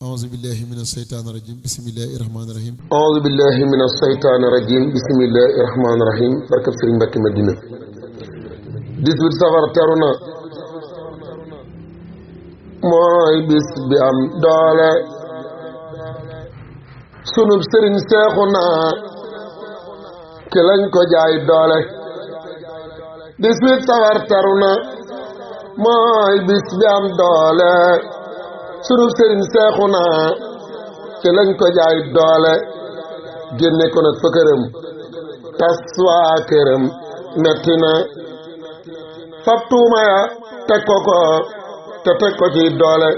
أعوذ بالله من الشيطان الرجيم بسم الله الرحمن الرحيم أعوذ بالله من الشيطان الرجيم بسم الله الرحمن الرحيم barkab Sëriñ Mbàkke Madina 18 safar teru na mooy bis bi am doole sunub sëriñ Seexuna ki lañ ko jaay doole 18 safar teru na mooy bis bi am doole sunub sëriñ Seexuna ci lañ ko jaay doole génne ko nag fa këram tas waa këram metti na fab tuuma ya teg ko te teg ko ci doole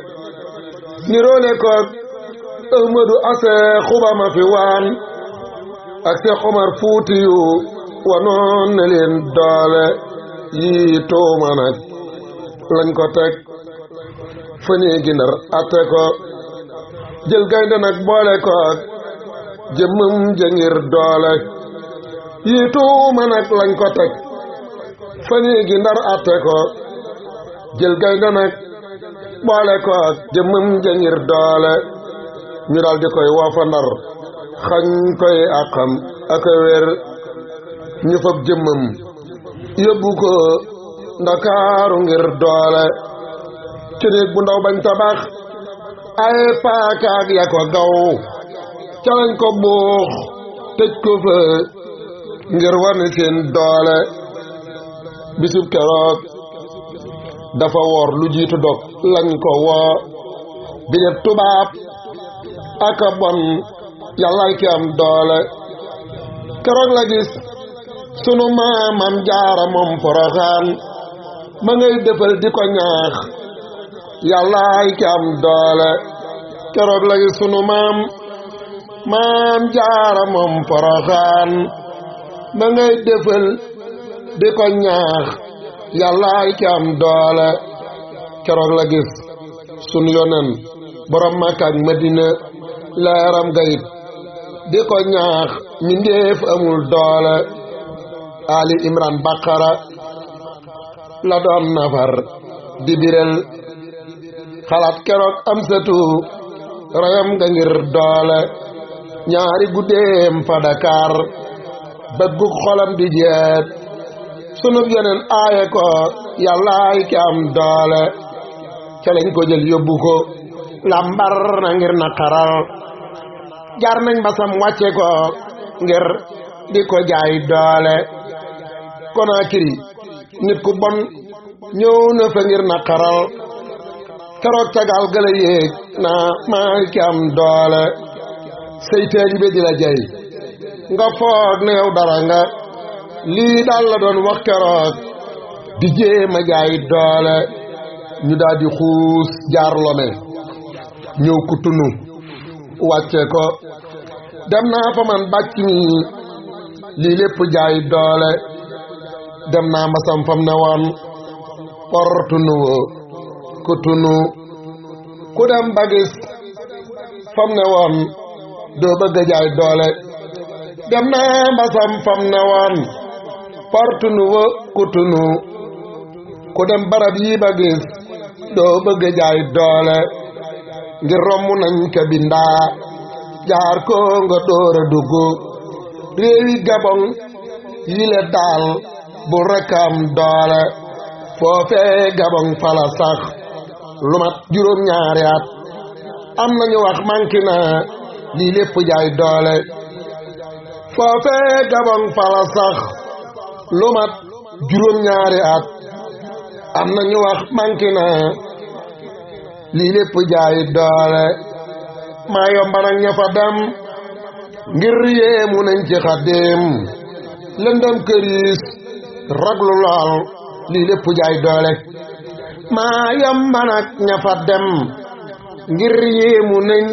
niroole ko Ahmadu ase xuba ma fi waan ak Seex Omar Fuutiyu wanoon na leen doole yii tuuma nag lañ ko teg fa néegi Ndar atte ko jël gaynde nag boole ko jëmmam jëngir doole yii tuuma nag lañ ko teg fa néegi Ndar atte ko jël gaynde nag boole ko jëmmam jëngir doole ñu dal di koy woo fa Ndar xañ koy akam ak wér ñu fab jëmmam yóbbu ko Ndakaaru ngir doole ci néeg bu ndaw bañ tabax ay paakaak ya ko gaw ca lañ ko buux tëj ko fa ngir wane seen doole bisub keroog dafa woor lu jiitu dog lañ ko woo bi def tubaab aka bon yàllaay ki am doole keroog la gis sunu maamam jaara moom Poroxaan ma ngay defal di ko ñaax yàllaay ki am doole keroog la gis sunu maam jaara moom Poroxaan ma ngay defal di ko ñaax yàllaay ki am doole keroog la gis sunu yonen borom Makka ak Madina leeram gayit di ko ñaax mindeef amul doole Ali Imran Baqara la doon nafar di biral xalaat keroog am satu rayam nga ngir doole ñaari guddeem fa Dakar bëggug xolam di jeet sunub yeneen aaye ko yàllaay ki am doole ca lañ ko jël yóbbu ko lambar na ngir naqaral jar nañ basam wàcce ko ngir di ko jaay doole Konaakiri nit ku bon ñëw na fa ngir naqaral keroog cagal gëla yéeg naa maay ki am doole seytaani be di la jay nga foog na yow dara nga lii daal la doon wax keroog di jéema jaay doole ñu daal di xuus jaar Lome ñëw ku tunu wàcce ko dem naa fa man bàcc mi lii lépp jaay doole dem naa masam fam ne woon por tunu woo ku tunu ku dem ba gis fam ne woon doo bëgg a jaay doole dem naa mbasam fam ne woon por tunu wo ku tunu ku dem barab yi ba gis doo bëgg a jaay doole ngir romb nañ ka bindaa jaar ko nga door a dugg réewi Gabon yi le daal bu rekk am doole foofee Gabon fala sax lu mat juróom ñaari at am nañu wax manki na lii lépp jaay doole foofee Gabon fala sax lu mat juróom ñaari at am nañu wax manki na lii lépp jaay doole maa yomba nag ña fa dem ngir yéemu nañ ci Xaadim lëndëm këriis raglu lool lii lépp jaay doole maa yomba nag ña fa dem ngir yéemu nañ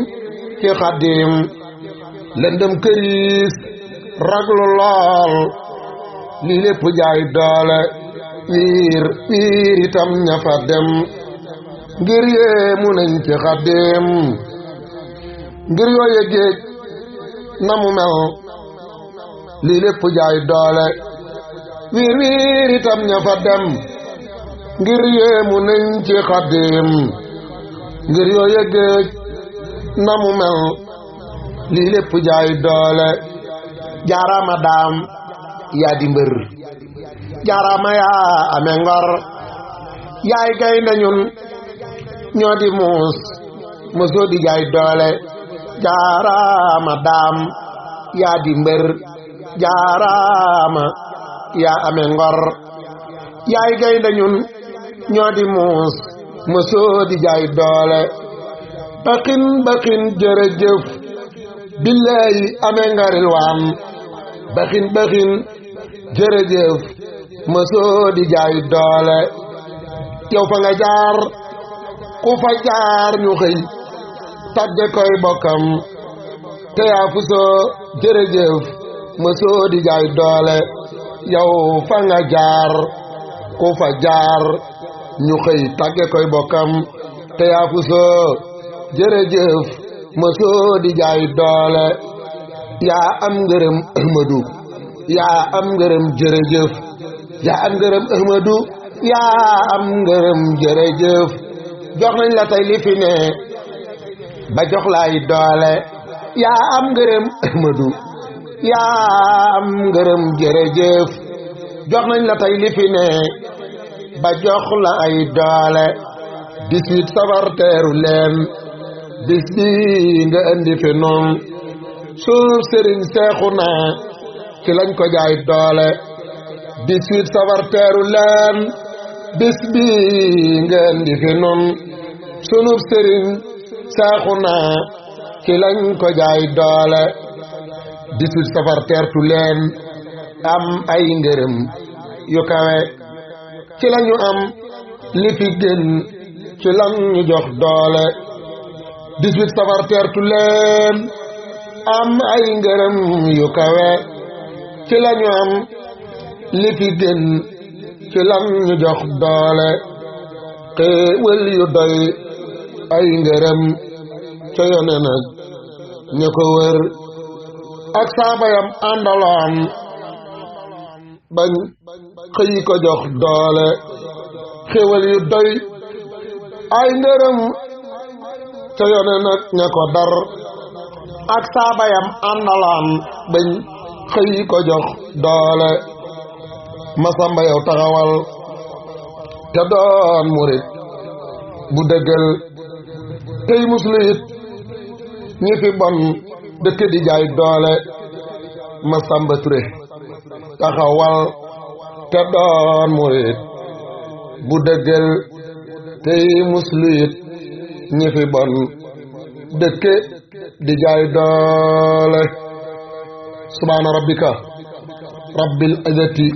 ci Xaadim lëndëm këriis raglu lool lii lépp jaay doole wiir itam ña fa dem ngir yéemu nañ ci Xaadim ngir yooye géej na mu mel lii lépp jaay doole wiir itam ña fa dem ngir yéemu nañ ci Xaadim ngir yooye géej na mu mel lii lépp jaay doole jaaraama daam yaa di mbër jaaraama yaa amee ngor yaay gaynde ñun ñoo di muus mosoo di jaay doole jaaraama daam yaa di mbër jaaraama yaa amee ngor yaay gaynde ñun ñoo di muus mosoo di jaay doole baxin baxin jërëjëf billaahi amee nga rilwaan baxin baxin jërëjëf mosoo di jaay doole yow fa nga jaar ku fa jaar ñu xëy tagge koy bokkam te yaa fu soo jërëjëf mosoo di jaay doole yow fa nga jaar ku fa jaar ñu xëy tagge koy bokkam te yaa fu soo jërëjëf mosoo di jaay doole yaa am ngërëm Ahmadu yaa am ngërëm jërëjëf yaa am ngërëm Ahmadu yaa am ngërëm jërëjëf jox nañ la tey li fi ne ba jox lay doole yaa am ngërëm Ahmadu yaa am ngërëm jërëjëf jox nañ la tey li fi ne ba jox la ay doole 18 safar teeru leen bis bi nga indi fi noon suuf sëriñ Seexuna ci lañ ko jaay doole 18 safar teeru leen bis bi nga indi fi noon sunub sëriñ Seexuna ci lañ ko jaay doole 18 safar teertu leen am ay ngërëm yu kawe ci lañu am li fi gën ci lan ñu jox doole 18 safar teertu leen am ay ngërëm yu kawe ci lañu am li fi gën ci lan ñu jox doole xéewal yu doy ay ngërëm ca yone nag ña ko wër ak saabayam àndaloon bañ xëy ko jox doole xéewal yu doy ay ngërëm ca yone nag ña ko dar ak saabayam àndaloon bañ xëy ko jox doole Masamba yow taxawal te doon murit bu dëggal tey muslu it ñi fi bon dëkk di jaay doole Masamba Touré taxawal te doon murit bu dëggal tey muslu it ñi fi bon dëkk di jaay doole subhaana rabbika rabbil izzati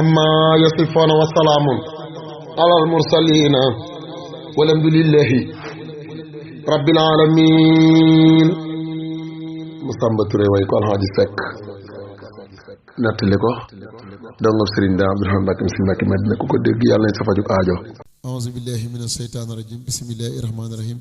amma yasifuuna wa salaamun alal mursaliina walhamdulillahi rabbil aalamiin Masamba Touré way ko Alxaaji Sekk nettali ko dongam Sëriñ Daa Abdourahmane Mbacké si Mbacké Madina ku ko dégg yàlla nañ sa fajug aajo auzu billahi mina shaytaani rajim bismillahi rahmaani rahim